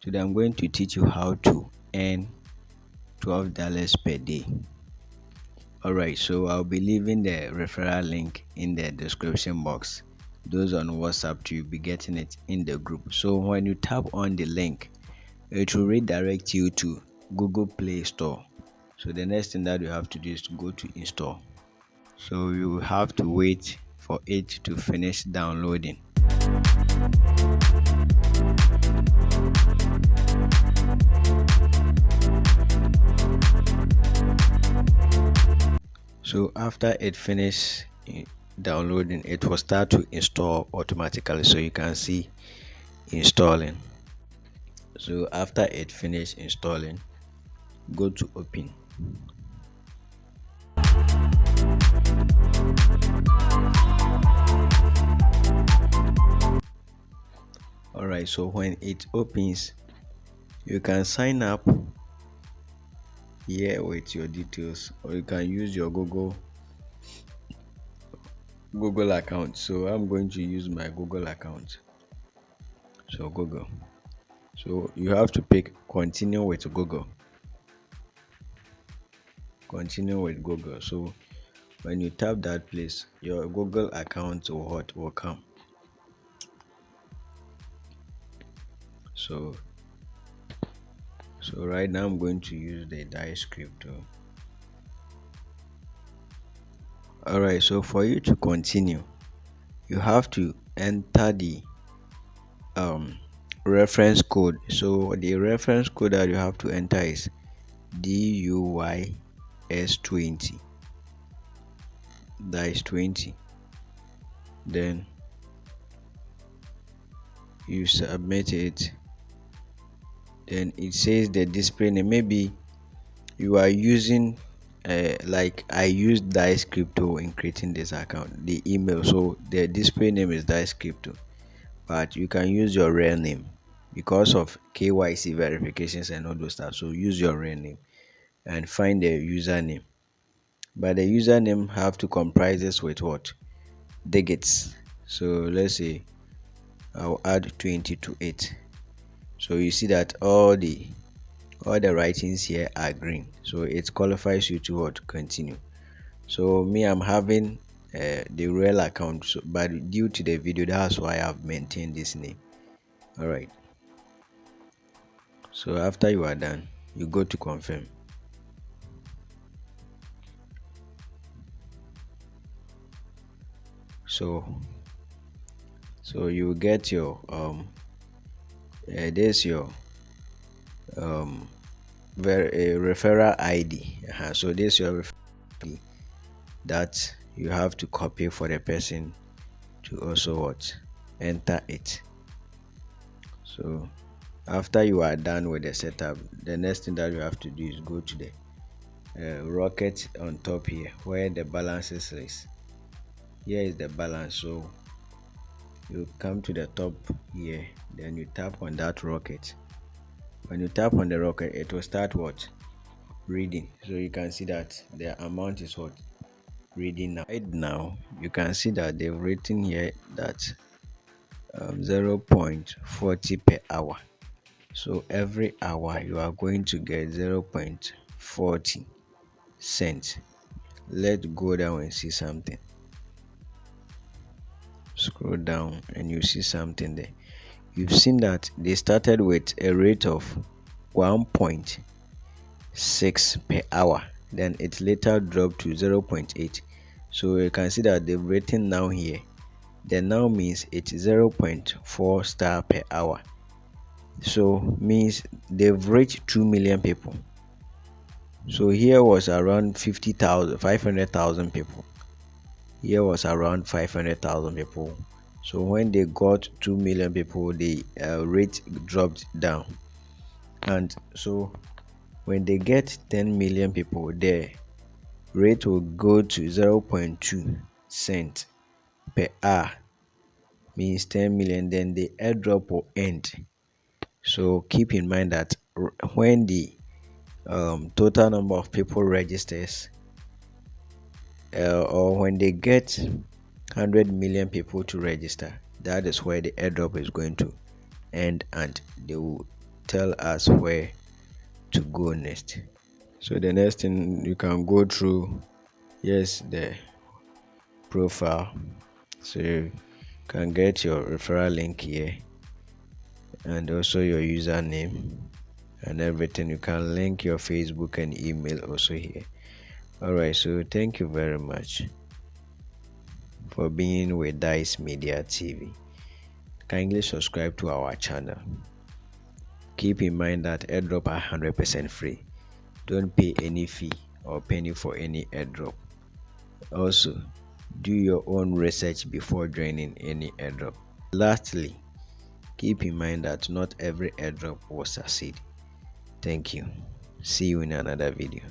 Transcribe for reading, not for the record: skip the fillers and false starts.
Today I'm going to teach you how to earn $12 per day. Alright, so I'll be leaving the referral link in the description box. Those on WhatsApp, you'll be getting it in the group. So when you tap on the link, it will redirect you to Google Play Store. So the next thing that you have to do is to go to install. So you will have to wait for it to finish downloading. So after it finishes downloading, it will start to install automatically. So you can see installing. So after it finished installing, go to open. Alright, so when it opens, you can sign up here with your details, or you can use your Google account. So I'm going to use my Google account. So Google. So you have to pick continue with Google. Continue with Google. So when you tap that place, your Google account will come. So right now I'm going to use the Dice Crypto. Alright, so for you to continue, you have to enter the reference code. So the reference code that you have to enter is DUYS20. That is 20. Then you submit it. Then it says the display name. Maybe you are using like I used Dice Crypto in creating this account, the email. So the display name is Dice Crypto, but you can use your real name because of KYC verifications and all those stuff. So use your real name and find the username. But the username have to comprise this with what? Digits. So let's say I'll add 20 to it. So you see that all the writings here are green, so it qualifies you to what? Continue. So me, I'm having the real account, so, but due to the video, that's why I've maintained this name. All right, so after you are done, you go to confirm. So you get your there's your referral ID. So this your referral ID that you have to copy for the person to also what? Enter it. So after you are done with the setup, the next thing that you have to do is go to the rocket on top here where the balances is. Here is the balance. So you come to the top here, then you tap on that rocket. When you tap on the rocket, it will start what? Reading. So you can see that the amount is what? Reading now. Right now you can see that they've written here that 0.40 per hour. So every hour you are going to get 0.40 cents. Let's go down and see something. Scroll down and you see something there. You've seen that they started with a rate of 1.6 per hour, then it later dropped to 0.8. So you can see that they've written now here. Then now means it's 0.4 star per hour. So means they've reached 2 million people. So here was around 500,000 people. Here was around 500,000 people. So when they got 2 million people, the rate dropped down. And so when they get 10 million people, the rate will go to 0.2 cent per hour. Means 10 million, then the airdrop will end. So keep in mind that when the total number of people registers or when they get 100 million people to register, that is where the airdrop is going to end and they will tell us where to go next. So the next thing you can go through, yes, the profile. So you can get your referral link here and also your username and everything. You can link your Facebook and email also here. Alright, so thank you very much for being with Dice Media TV. Kindly subscribe to our channel. Keep in mind that airdrop are 100% free. Don't pay any fee or penny for any airdrop. Also, do your own research before joining any airdrop. Lastly, keep in mind that not every airdrop will succeed. Thank you. See you in another video.